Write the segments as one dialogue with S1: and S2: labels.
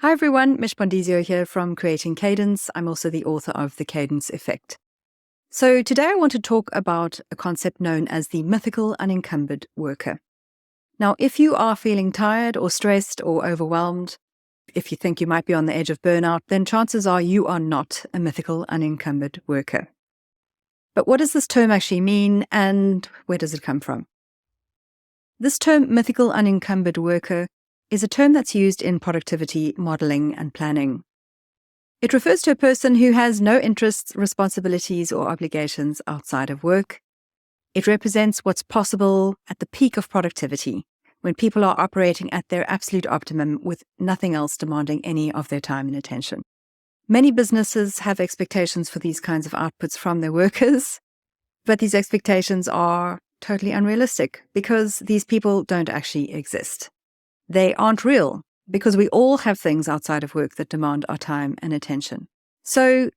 S1: Hi everyone, Mich Bondesio here from Creating Cadence. I'm also the author of The Cadence Effect. So today I want to talk about a concept known as the mythical unencumbered worker. Now, if you are feeling tired or stressed or overwhelmed, if you think you might be on the edge of burnout, then chances are you are not a mythical unencumbered worker. But what does this term actually mean, and where does it come from? This term, mythical unencumbered worker, is a term that's used in productivity modeling and planning. It refers to a person who has no interests, responsibilities, or obligations outside of work. It represents what's possible at the peak of productivity, when people are operating at their absolute optimum with nothing else demanding any of their time and attention. Many businesses have expectations for these kinds of outputs from their workers, but these expectations are totally unrealistic because these people don't actually exist. They aren't real because we all have things outside of work that demand our time and attention. So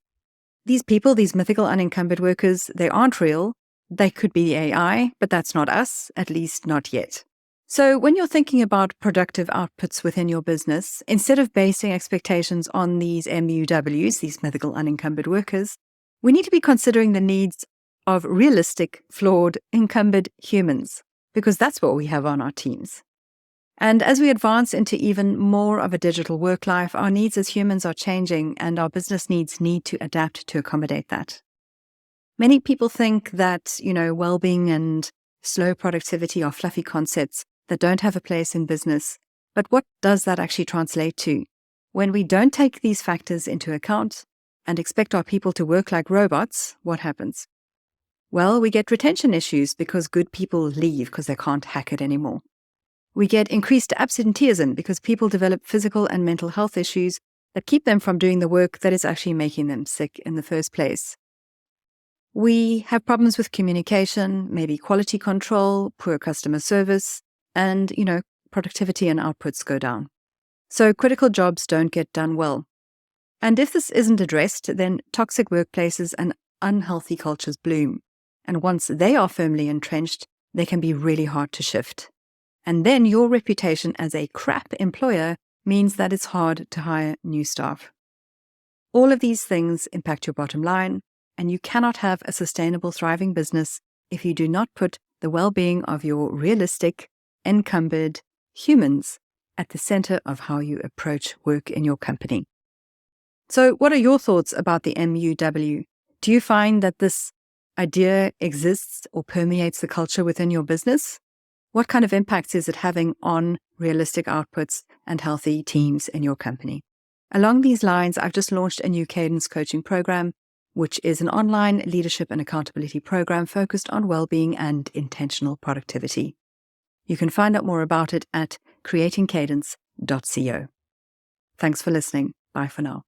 S1: these people, these mythical unencumbered workers, they aren't real. They could be AI, but that's not us, at least not yet. So when you're thinking about productive outputs within your business, instead of basing expectations on these MUWs, these mythical unencumbered workers, we need to be considering the needs of realistic, flawed, encumbered humans, because that's what we have on our teams. And as we advance into even more of a digital work life, our needs as humans are changing and our business needs need to adapt to accommodate that. Many people think that, well-being and slow productivity are fluffy concepts that don't have a place in business. But what does that actually translate to? When we don't take these factors into account and expect our people to work like robots, what happens? Well, we get retention issues because good people leave because they can't hack it anymore. We get increased absenteeism because people develop physical and mental health issues that keep them from doing the work that is actually making them sick in the first place. We have problems with communication, maybe quality control, poor customer service, and, productivity and outputs go down. So critical jobs don't get done well. And if this isn't addressed, then toxic workplaces and unhealthy cultures bloom. And once they are firmly entrenched, they can be really hard to shift. And then your reputation as a crap employer means that it's hard to hire new staff. All of these things impact your bottom line, and you cannot have a sustainable, thriving business if you do not put the well-being of your realistic, encumbered humans at the center of how you approach work in your company. So what are your thoughts about the MUW? Do you find that this idea exists or permeates the culture within your business? What kind of impacts is it having on realistic outputs and healthy teams in your company? Along these lines, I've just launched a new Cadence Coaching Programme, which is an online leadership and accountability program focused on well-being and intentional productivity. You can find out more about it at creatingcadence.co. Thanks for listening. Bye for now.